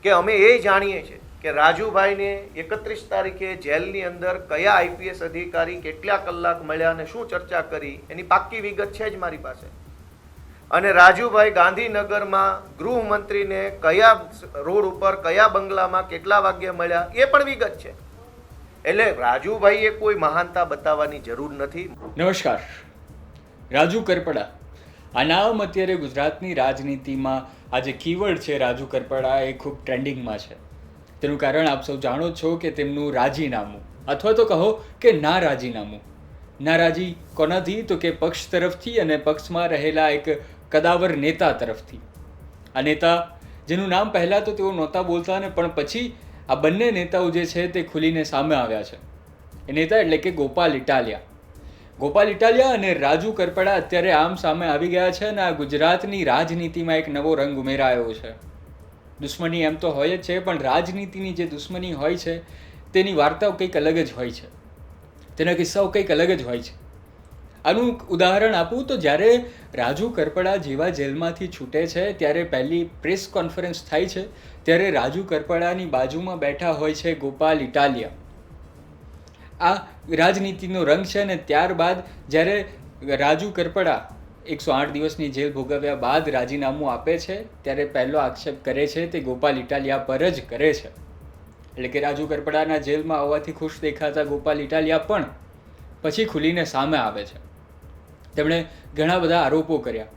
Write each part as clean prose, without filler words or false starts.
કે અમે એ જાણીએ છીએ કે રાજુભાઈને 31 તારીખે જેલની અંદર કયા આઈપીએસ અધિકારી કેટલા કલાક મળ્યા અને શું ચર્ચા કરી એની પાક્કી વિગત છે જ મારી પાસે. અને રાજુભાઈ ગાંધીનગરમાં ગૃહમંત્રીને કયા રોડ ઉપર કયા બંગલામાં કેટલા વાગ્યે મળ્યા એ પણ વિગત છે. એટલે રાજુભાઈએ કોઈ મહાનતા બતાવવાની જરૂર નથી. નમસ્કાર. રાજુ કરપડા આ નામ અત્યારે ગુજરાતની રાજનીતિમાં આ જે કીવર્ડ છે રાજુ કરપડા એ ખૂબ ટ્રેન્ડિંગમાં છે. તેનું કારણ આપ સૌ જાણો છો કે તેમનું રાજીનામું અથવા તો કહો કે ના રાજીનામું. નારાજી કોનાથી? તો કે પક્ષ તરફથી અને પક્ષમાં રહેલા એક કદાવર નેતા તરફથી. આ નેતા જેનું નામ પહેલાં તો તેઓ નહોતા બોલતા ને પણ પછી આ બંને નેતાઓ જે છે તે ખુલીને સામે આવ્યા છે. એ નેતા એટલે કે ગોપાલ ઇટાલિયા. ગોપાલ ઇટાલિયા અને રાજુ કરપડા અત્યારે આમ સામે આવી ગયા છે અને આ ગુજરાતની રાજનીતિમાં એક નવો રંગ ઉમેરાયો છે. દુશ્મની એમ તો હોય જ છે, પણ રાજનીતિની જે દુશ્મની હોય છે તેની વાર્તાઓ કંઈક અલગ જ હોય છે, તેના કિસ્સાઓ કંઈક અલગ જ હોય છે. આનું ઉદાહરણ આપું તો જ્યારે રાજુ કરપડા જેવા જેલમાંથી છૂટે છે ત્યારે પહેલી પ્રેસ કોન્ફરન્સ થાય છે ત્યારે રાજુ કરપડાની બાજુમાં બેઠા હોય છે ગોપાલ ઇટાલિયા. આ રાજનીતિનો રંગ છે ને ત્યારબાદ જ્યારે રાજુ કરપડા 108 દિવસની જેલ ભોગવ્યા બાદ રાજીનામું આપે છે ત્યારે પહેલો આક્ષેપ કરે છે તે ગોપાલ ઇટાલિયા પર જ કરે છે. એટલે કે રાજુ કરપડાના જેલમાં આવવાથી ખુશ દેખાતા ગોપાલ ઇટાલિયા પણ પછી ખુલીને સામે આવે છે. તેમણે ઘણા બધા આરોપો કર્યા.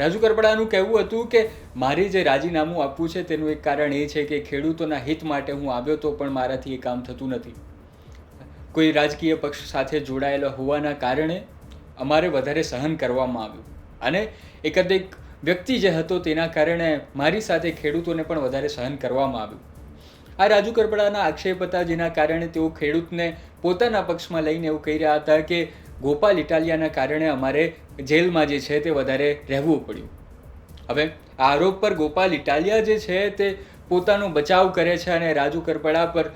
રાજુ કરપડાનું કહેવું હતું કે મારે જે રાજીનામું આપવું છે તેનું એક કારણ એ છે કે ખેડૂતોના હિત માટે હું આવ્યો તો પણ મારાથી એ કામ થતું નથી. કોઈ રાજકીય પક્ષ સાથે જોડાયેલો હોવાના કારણે અમારે વધારે સહન કરવામાં આવ્યું અને એકાદેક વ્યક્તિ જે હતો તેના કારણે મારી સાથે ખેડૂતોને પણ વધારે સહન કરવામાં આવ્યું. આ રાજુ કરપડાના આક્ષેપ હતા જેના કારણે તેઓ ખેડૂતને પોતાના પક્ષમાં લઈને એવું કહી રહ્યા હતા કે ગોપાલ ઇટાલિયાના કારણે અમારે જેલમાં જે છે તે વધારે રહેવું પડ્યું. હવે આ આરોપ પર ગોપાલ ઇટાલિયા જે છે તે પોતાનો બચાવ કરે છે અને રાજુ કરપડા પર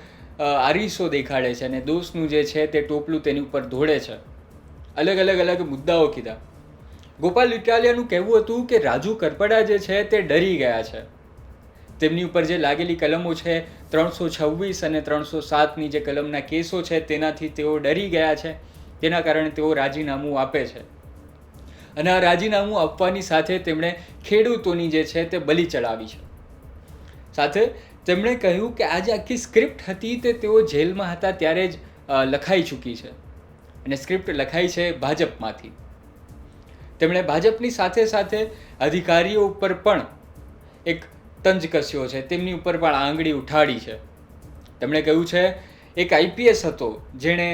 આરીસો દેખાડે છે અને દોષનું જે છે તે ટોપલું તેની ઉપર ધોળે છે. અલગ અલગ મુદ્દાઓ કીધા. ગોપાલ ઇટાલિયાનું કહેવું હતું કે રાજુ કરપડા જે છે તે ડરી ગયા છે. તેમની ઉપર જે લાગેલી કલમો છે 326 અને 307ની જે કલમના કેસો છે તેનાથી તેઓ ડરી ગયા છે. તેના કારણે તેઓ રાજીનામું આપે છે અને આ રાજીનામું આપવાની સાથે તેમણે ખેડૂતોની જે છે તે બલી ચડાવી છે. સાથે તેમણે કહ્યું કે આ જે આખી સ્ક્રિપ્ટ હતી તે તેઓ જેલમાં હતા ત્યારે જ લખાઈ ચૂકી છે અને સ્ક્રિપ્ટ લખાઈ છે ભાજપમાંથી. તેમણે ભાજપની સાથે સાથે અધિકારીઓ ઉપર પણ એક તંજ કસ્યો છે, તેમની ઉપર પણ આંગળી ઉઠાડી છે. તેમણે કહ્યું છે એક આઈપીએસ હતો જેણે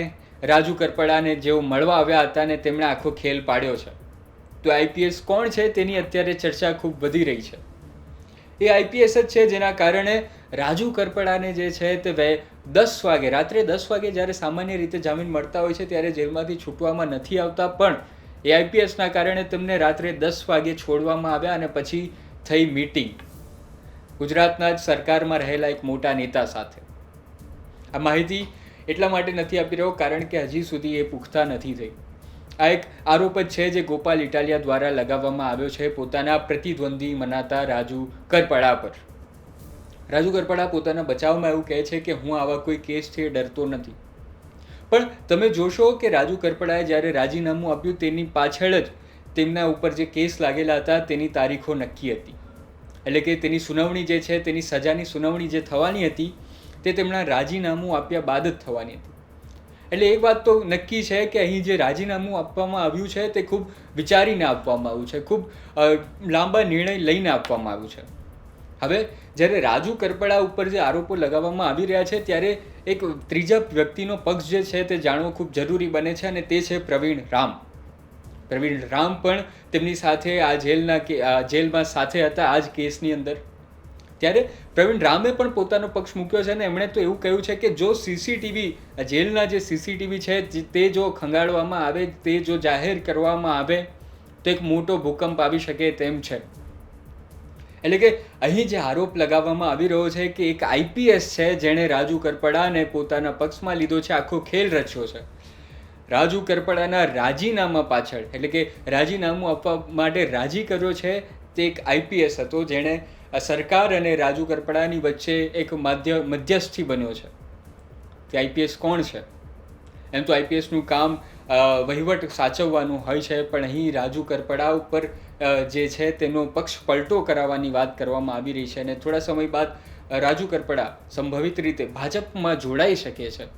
રાજુ કરપડાને જેઓ મળવા આવ્યા હતા ને તેમણે આખો ખેલ પાડ્યો છે. તો આઈપીએસ કોણ છે તેની અત્યારે ચર્ચા ખૂબ વધી રહી છે. એ આઈપીએસ જ છે જેના કારણે રાજુ કરપડાને જે છે તે રાત્રે 10 વાગે જ્યારે સામાન્ય રીતે જામીન મળતા હોય છે ત્યારે જેલમાંથી છૂટવામાં નથી આવતા, પણ એ આઈપીએસના કારણે તેમને રાત્રે 10 વાગે છોડવામાં આવ્યા અને પછી થઈ મીટિંગ ગુજરાતના જ સરકારમાં રહેલા એક મોટા નેતા સાથે. આ માહિતી એટલા માટે નથી આપી રહ્યો કારણ કે હજી સુધી એ પુખ્તા નથી થઈ. આ એક આરોપ જ છે જે ગોપાલ ઇટાલિયા દ્વારા લગાવવામાં આવ્યો છે પોતાના પ્રતિદ્વંદી મનાતા રાજુ કરપડા પર. રાજુ કરપડા પોતાના બચાવમાં એવું કહે છે કે હું આવા કોઈ કેસથી ડરતો નથી. પણ તમે જોશો કે રાજુ કરપડાએ જ્યારે રાજીનામું આપ્યું તેની પાછળ જ તેમના ઉપર જે કેસ લાગેલા હતા તેની તારીખો નક્કી હતી. એટલે કે તેની સુનાવણી જે છે તેની સજાની સુનાવણી જે થવાની હતી તે તેમના રાજીનામું આપ્યા બાદ જ થવાની હતી. એટલે એક વાત તો નક્કી છે કે અહીં જે રાજીનામું આપવામાં આવ્યું છે તે ખૂબ વિચારીને આપવામાં આવ્યું છે, ખૂબ લાંબા નિર્ણય લઈને આપવામાં આવ્યું છે. હવે જ્યારે રાજુ કરપડા ઉપર જે આરોપો લગાવવામાં આવી રહ્યા છે ત્યારે એક ત્રીજા વ્યક્તિનો પક્ષ જે છે તે જાણવો ખૂબ જરૂરી બને છે અને તે છે પ્રવીણ રામ. પ્રવીણ રામ પણ તેમની સાથે આ જેલમાં સાથે હતા આ જ કેસની અંદર. ત્યારે પ્રવીણ રામે પણ પોતાનો પક્ષ મૂક્યો છે અને એમણે તો એવું કહ્યું છે કે જો સીસીટીવી જેલના જે સીસીટીવી છે તે જો ખંગાળવામાં આવે, તે જો જાહેર કરવામાં આવે તો એક મોટો ભૂકંપ આવી શકે તેમ છે. એટલે કે અહીં જે આરોપ લગાવવામાં આવી રહ્યો છે કે એક આઈપીએસ છે જેણે રાજુ કરપડાને પોતાના પક્ષમાં લીધો છે, આખો ખેલ રચ્યો છે. રાજુ કરપડાના રાજીનામા પાછળ એટલે કે રાજીનામું આપવા માટે રાજી કર્યો છે તે એક આઈપીએસ હતો જેણે આ સરકાર અને રાજુ કરપડાની વચ્ચે એક મધ્યસ્થી બન્યો છે કે આઈપીએસ કોણ છે. એમ તો આઈપીએસનું કામ વહીવટ સાચવવાનું હોય છે, પણ અહીં રાજુ કરપડા ઉપર જે છે તેનો પક્ષ પલટો કરાવવાની વાત કરવામાં આવી રહી છે અને થોડા સમય બાદ રાજુ કરપડા સંભવિત રીતે ભાજપમાં જોડાઈ શકે છે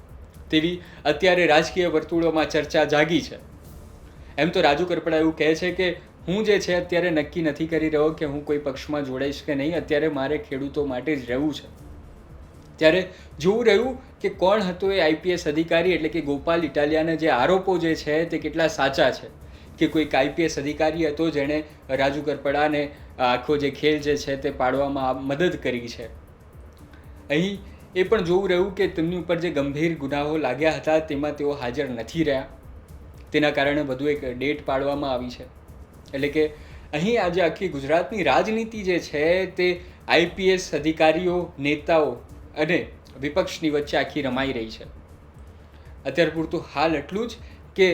તેવી અત્યારે રાજકીય વર્તુળોમાં ચર્ચા જાગી છે. એમ તો રાજુ કરપડા એવું કહે છે કે હું જે છે અત્યારે નક્કી નથી કરી રહ્યો કે હું કોઈ પક્ષમાં જોડાઈશ કે નહીં, અત્યારે મારે ખેડૂતો માટે જ રહેવું છે. ત્યારે જોવું રહ્યું કે કોણ હતો એ આઈપીએસ અધિકારી, એટલે કે ગોપાલ ઇટાલિયાના જે આરોપો જે છે તે કેટલા સાચા છે, કે કોઈક આઈપીએસ અધિકારી હતો જેણે રાજુ કરપડાને આખો જે ખેલ જે છે તે પાડવામાં મદદ કરી છે. અહીં એ પણ જોવું રહ્યું કે તેમની ઉપર જે ગંભીર ગુનાઓ લાગ્યા હતા તેમાં તેઓ હાજર નથી રહ્યા, તેના કારણે વધુ એક ડેટ પાડવામાં આવી છે. એટલે કે અહીં આજે આખી ગુજરાતની રાજનીતિ જે છે તે આઈપીએસ અધિકારીઓ, નેતાઓ અને વિપક્ષની વચ્ચે આખી રમાઈ રહી છે. અત્યાર પૂરતું હાલ એટલું જ કે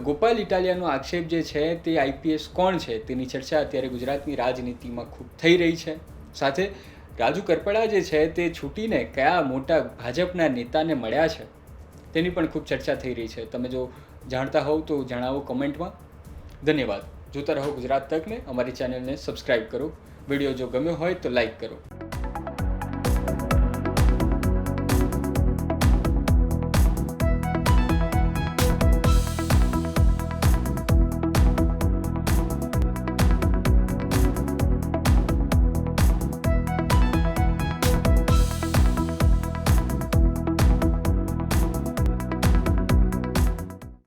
ગોપાલ ઇટાલિયાનો આક્ષેપ જે છે તે આઈપીએસ કોણ છે તેની ચર્ચા અત્યારે ગુજરાતની રાજનીતિમાં ખૂબ થઈ રહી છે. સાથે રાજુ કરપડા જે છે તે છૂટીને કયા મોટા ભાજપના નેતાને મળ્યા છે તેની પણ ખૂબ ચર્ચા થઈ રહી છે. તમે જો જાણતા હોવ તો જણાવો કોમેન્ટમાં. ધન્યવાદ. જોતા રહો ગુજરાત તકને. અમારી ચેનલને સબસ્ક્રાઈબ કરો. વિડીયો જો ગમ્યો હોય તો લાઈક કરો.